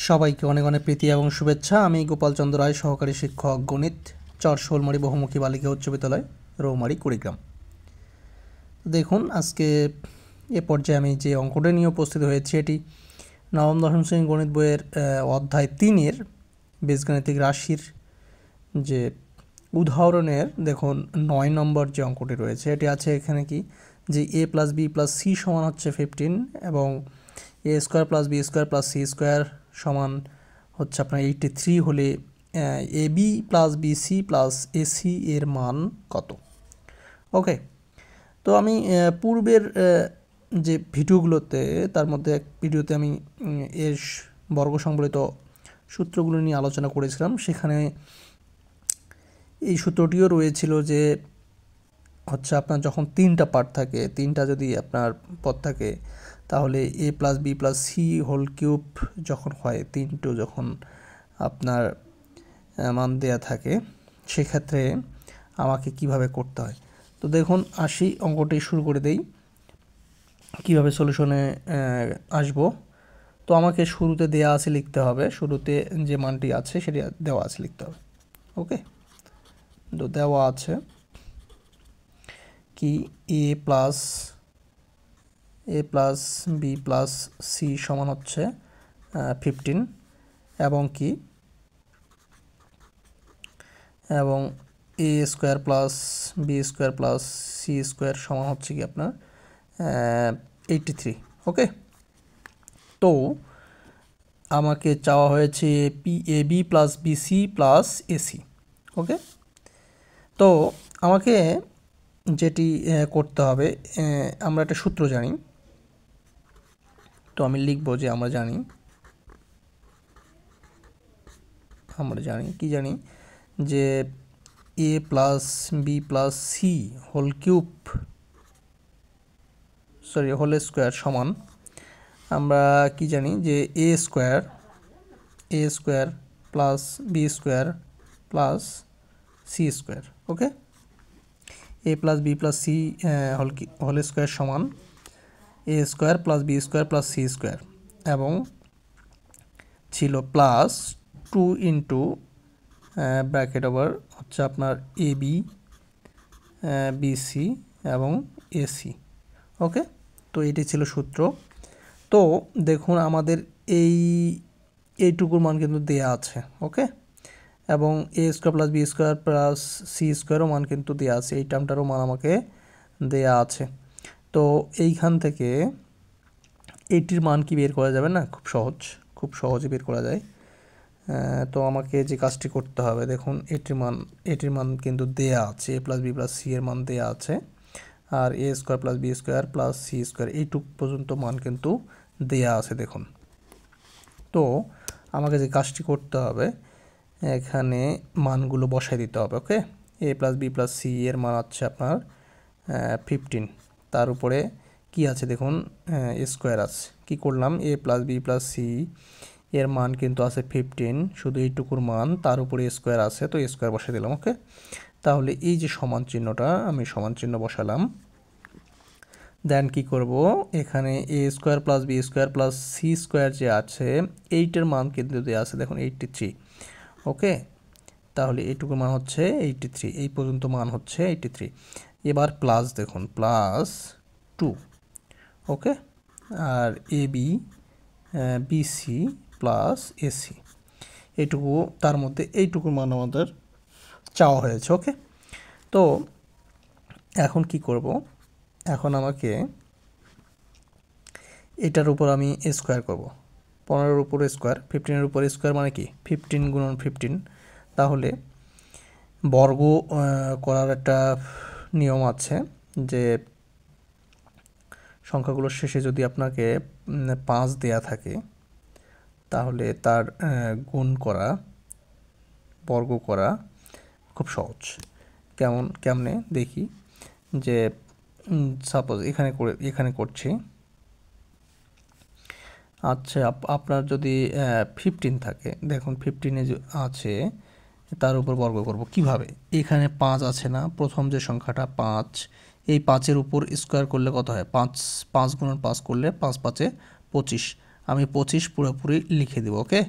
সবাইকে অনেক অনেক প্রীতি এবং শুভেচ্ছা। আমি গোপাল চন্দ্র রায়, সহকারী শিক্ষক গণিত, চর শোলমারি বহুমুখী বালিকা উচ্চ বিদ্যালয়, রৌমারি, কুড়িগ্রাম। দেখুন, আজকে এ পর্যায়ে আমি যে অঙ্কটা নিয়ে উপস্থিত হয়েছি এটি নবম দশম শ্রেণী গণিত বইয়ের অধ্যায় 3-এর বীজগাণিতিক রাশির যে উদাহরণের দেখুন 9 নম্বর যে অঙ্কটি রয়েছে এটি আছে এখানে কি যে a + b + c সমান হচ্ছে 15 এবং a² + b² + c² সমান হচ্ছে আপনার 83 হলে ab + bc + ac এর মান কত? ওকে, তো আমি পূর্বের যে ভিডিওগুলোতে তার মধ্যে এক ভিডিওতে আমি এর বর্গ সংবলিত সূত্রগুলো নিয়ে আলোচনা করেছিলাম। সেখানে এই সূত্রটিও রয়েছিল যে হচ্ছে আপনার যখন 3টা পার্ট থাকে, 3টা যদি আপনার পদ থাকে তাহলে a + b + c whole cube যখন হয় 3 যখন আপনার মান দেয়া থাকে সেক্ষেত্রে আমাকে কিভাবে করতে হয়। তো দেখুন, আসি অঙ্কটি শুরু করে দেই, কিভাবে সলিউশনে আসবো। তো আমাকে শুরুতে দেয়া আছে লিখতে হবে, শুরুতে যে মানটি আছে সেটি দেওয়া আছে লিখতে হবে। ওকে, তো দেওয়া আছে কি a + b + c সমান হচ্ছে 15 এবং কি এবং a² + b² + c² সমান হচ্ছে কি আপনার 83। ওকে, তো আমাকে চাওয়া হয়েছে ab + bc + ac। ওকে, তো আমাকে যেটি করতে হবে, আমরা একটা সূত্র জানি, তো আমি লিখব যে আমরা জানি কি জানি যে a + b + c whole cube whole square সমান আমরা কি জানি যে a² + b² + c²। Okay, a + b + c whole square সমান a² + b² + c² এবং ছিল +2 ইন্টু ব্র্যাকেট ওভার হচ্ছে আপনার ab bc এবং ac। ওকে, তো এটি ছিল সূত্র। তো দেখুন আমাদের এইটুকুর মান কিন্তু দেয়া আছে। ওকে, এবং a² + b² + c² মান কিন্তু দেয়া আছে, এই টার্মটারও মান আমাকে দেয়া আছে। তো এইখান থেকে এইটির মান কি বের করা যাবে না? খুব সহজে বের করা যায়। তো আমাকে যে কাজটি করতে হবে, দেখুন এটির মান কিন্তু দেয়া আছে, a + b + c এর মান দেয়া আছে, আর a² + b² + c² এইটুক পর্যন্ত মান কিন্তু দেয়া আছে। দেখুন, তো আমাকে যে কাজটি করতে হবে এখানে মানগুলো বসাই দিতে হবে। ওকে, a + b + c এর মান আছে আপনার 15, তার উপরে কি আছে দেখুন স্কোয়ার আছে। কি করলাম, a + b + c এর মান কিন্তু আছে 15, শুধু এইটুকুর মান, তার উপরে স্কোয়ার আছে, তো স্কোয়ার বসে দিলাম। ওকে, তাহলে এই যে সমান চিহ্নটা, আমি সমান চিহ্ন বসালাম। দেন কি করব, এখানে a² + b² + c² যে আছে এইটার মান কিন্তু দেওয়া আছে দেখুন 83। ওকে, তাহলে এইটুকু মান হচ্ছে 83, এই পর্যন্ত মান হচ্ছে 83। এবার প্লাস দেখুন +2। ওকে, আর ab bc + ac এইটুকু, তার মধ্যে এইটুকুর মান আমাদের চাওয়া হয়েছে। ওকে, তো এখন কি করব, এখন আমাকে এটার উপর আমি স্কোয়ার করব। 15-এর উপর স্কোয়ার, 15-এর উপর স্কোয়ার মানে কি 15 × 15। তাহলে বর্গ করার একটা নিয়ম আছে যে সংখ্যাগুলোর শেষে যদি আপনাকে 5 দেয়া থাকে তাহলে তার বর্গ করা খুব সহজ। কেমনে দেখি, যে সাপোজ এখানে করছি। আচ্ছা, আপনার যদি 15 থাকে, দেখুন 15-এ আছে, তার উপর বর্গ করব কিভাবে, এখানে 5 আছে না, প্রথম যে সংখ্যাটা 5, এই 5-এর উপর স্কোয়ার করলে কত হয়, 5 × 5 করলে 5 × 5 = 25, আমি 25 পুরোপুরি লিখে দেব। ওকে,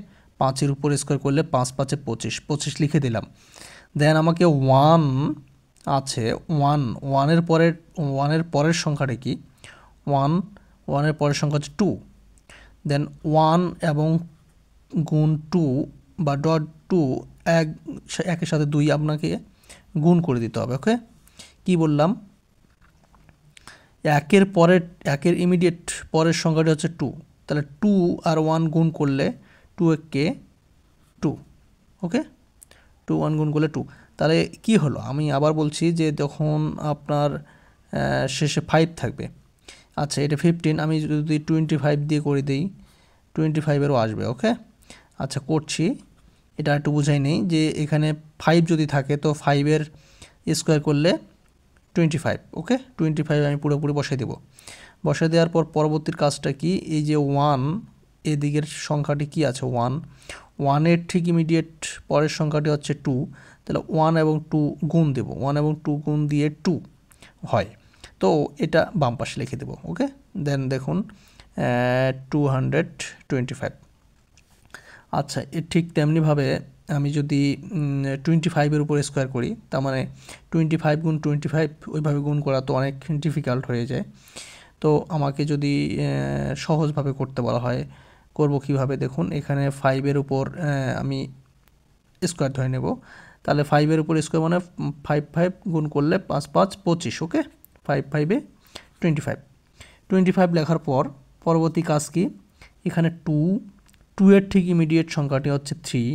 5-এর উপর স্কোয়ার করলে 5 5-এ 25, 25 লিখে দিলাম। দেন আমাকে 1 আছে, 1 এর পরের সংখ্যাটা কি? 1 এর পরের সংখ্যা হচ্ছে 2। দেন 1 এবং গুণ 2 বা ডট 2 একের সাথে 2 আপনাকে গুণ করে দিতে হবে। ওকে, কি বললাম? একের ইমিডিয়েট পরের সংখ্যাটি হচ্ছে 2, তাহলে 2 আর 1 গুণ করলে 2 কে 2। ওকে, 2 1 গুণ করলে 2, তাহলে কি হলো? আমি আবার বলছি যে যখন আপনার শেষে 5 থাকবে, আচ্ছা এটা 15, আমি যদি 25 দিয়ে করে দিই 25-এরও আসবে। ওকে, আচ্ছা করছি, এটা একটু বুঝাই নেই যে এখানে 5 যদি থাকে তো 5-এর স্কোয়ার করলে 25। ওকে, 25 আমি পুরোপুরি বসাই দেব। বসাই দেওয়ার পর পরবর্তীর কাজটা কি? এই যে 1 এদিকের সংখ্যাটি কি আছে? 1-এর ঠিক ইমিডিয়েট পরের সংখ্যাটি হচ্ছে 2, তাহলে 1 এবং 2 গুণ দেব। 1 এবং 2 গুণ দিয়ে 2 হয়, তো এটা বাম পাশে লিখে দেব। ওকে, দেন দেখুন 225। আচ্ছা, ঠিক তেমনিভাবে আমি যদি 25-এর উপর স্কোয়ার করি, তার মানে 25 গুণ 25 ওইভাবে গুণ করা তো অনেক ডিফিকাল্ট হয়ে যায়। তো আমাকে যদি সহজভাবে করতে বলা হয়, করব কিভাবে? দেখুন এখানে 5-এর উপর আমি স্কোয়ার ধরে নেব, তাহলে 5-এর উপর স্কোয়ার মানে 5 গুণ করলে 5 5 25। ওকে, 5 5-এ 25 লেখার পর পরবর্তী কাজ কি? এখানে 2-এর ঠিক ইমিডিয়েট সংখ্যাটি হচ্ছে 3,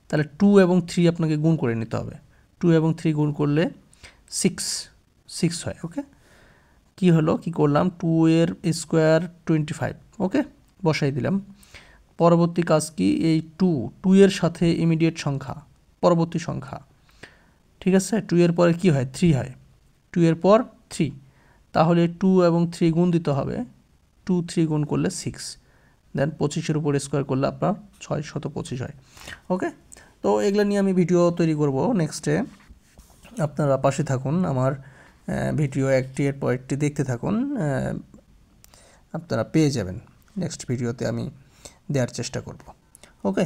তাহলে 2 এবং 3 আপনাকে গুণ করে নিতে হবে। 2 এবং 3 গুণ করলে 6 হয়। ওকে, কি হলো? কি করলাম? 2-এর স্কোয়ার 25। ওকে, বসাই দিলাম। পরবর্তী কাজ কি? এই 2-এর সাথে ইমিডিয়েট সংখ্যা, পরবর্তী সংখ্যা, ঠিক আছে? 2-এর পরে কি হয়? 3 হয়। 2-এর পর 3, তাহলে 2 এবং 3 গুণ দিতে হবে। 2 3 গুণ করলে 6, দেন 25-এর উপর স্কোয়ার করলে আপনার 625 হয়। ওকে, তো এগুলো নিয়ে আমি ভিডিও তৈরি করব নেক্সটে, আপনারা পাশে থাকুন, আমার ভিডিও একটির পর একটি দেখতে থাকুন, আপনারা পেয়ে যাবেন। নেক্সট ভিডিওতে আমি দেওয়ার চেষ্টা করব। ওকে,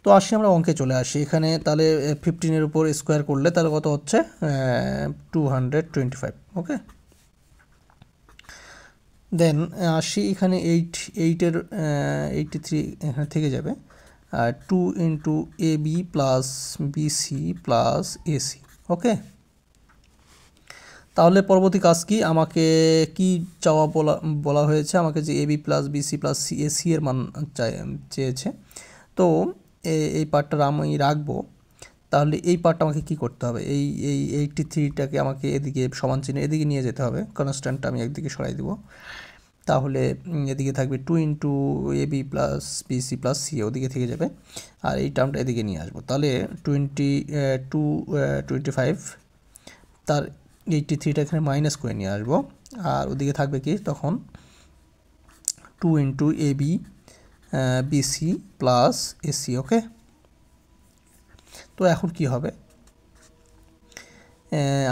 তো আসি আমরা অঙ্কে চলে আসি। এখানে তাহলে 15-এর উপর স্কোয়ার করলে তাহলে কত হচ্ছে? 225। ওকে, দেন আসি এখানে 8-এর 83 এখানে থেকে যাবে, 2 into AB plus BC plus AC। ওকে, তাহলে পরবর্তী কাজ কি? আমাকে কি চাওয়া বলা হয়েছে? আমাকে যে AB plus BC plus AC এর মান চেয়েছে, তো এই পার্টটা আমি রাখবো। তাহলে এই পার্টটা আমাকে কি করতে হবে? এই 83টাকে আমাকে এদিকে সমান চিহ্ন এদিকে নিয়ে যেতে হবে, কনস্ট্যান্টটা আমি একদিকে সরাই দেবো, তাহলে এদিকে থাকবে 2 into AB plus BC plus C, ওদিকে থেকে যাবে, আর এই টার্মটা এদিকে নিয়ে আসবো। তাহলে 25, তার 83টা এখানে মাইনাস করে নিয়ে আসবো, আর ওদিকে থাকবে কি তখন? 2 into AB BC plus AC। ওকে, তো এখন কি হবে?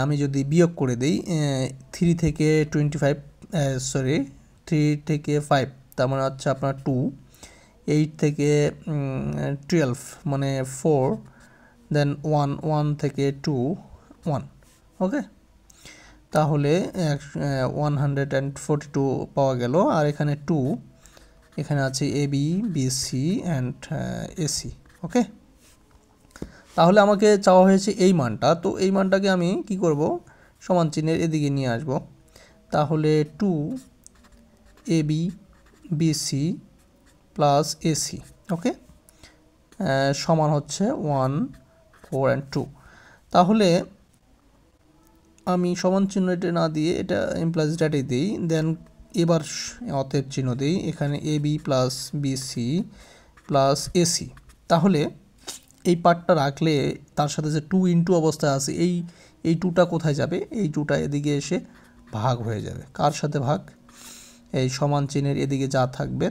আমি যদি বিয়োগ করে দিই 3 থেকে 5, তার মানে হচ্ছে আপনার 2, 8 থেকে 12 মানে 4, দেন 1 থেকে 2 1। ওকে, তাহলে 142 পাওয়া গেল, আর এখানে 2, এখানে আছে AB BC অ্যান্ড AC। ওকে, তাহলে আমাকে চাওয়া হয়েছে এই মানটা, তো এই মানটাকে আমি কি করব? সমান চিহ্নের এদিকে নিয়ে আসব, তাহলে 2 AB BC প্লাস AC। ওকে, সমান হচ্ছে 1 4 অ্যান্ড 2। তাহলে আমি সমান চিহ্ন এটা না দিয়ে এটা ইমপ্লাইজ ড্যাটে দিই, দেন এবার অতএব চিহ্ন দিই, এখানে AB plus BC plus AC। তাহলে এই পার্টটা রাখলে তার সাথে যে 2 ইন্টু অবস্থায় আছে, এই 2টা কোথায় যাবে? এই 2টা এদিকে এসে ভাগ হয়ে যাবে। কার সাথে ভাগ? এই সমান চিহ্নের এদিকে যা থাকবে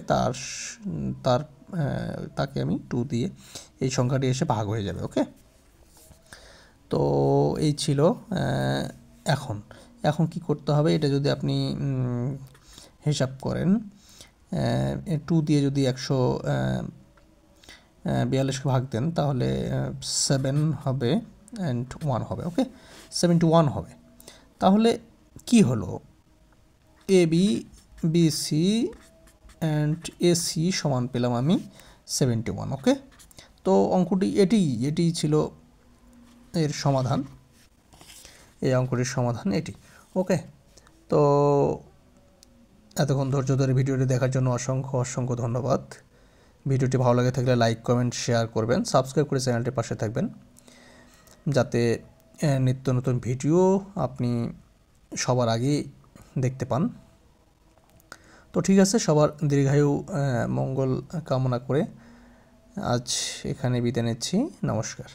তাকে আমি 2 দিয়ে এই সংখ্যাটি এসে ভাগ হয়ে যাবে। ওকে, তো এই ছিল। এখন কি করতে হবে? এটা যদি আপনি হিসাব করেন, 2 দিয়ে যদি 142কে ভাগ দেন তাহলে 7 হবে অ্যান্ড 1 হবে। ওকে, 71 হবে। তাহলে কি হলো, A B B C and A C সমান পেলাম আমি 71। ওকে, তো অঙ্কটি এটি ছিল এর সমাধান, এই অঙ্কটির সমাধান এটি। ওকে, তো এতক্ষণ ধৈর্য ধরে ভিডিওটি দেখার জন্য অসংখ্য ধন্যবাদ। ভিডিওটি ভালো লাগে থাকলে লাইক কমেন্ট শেয়ার করবেন, সাবস্ক্রাইব করে চ্যানেলটির পাশে থাকবেন যাতে নিত্য নতুন ভিডিও আপনি সবার আগে দেখতে পান। তো ঠিক আছে, সবার দীর্ঘায়ু মঙ্গল কামনা করে আজ এখানে বিদায় নিচ্ছি। নমস্কার।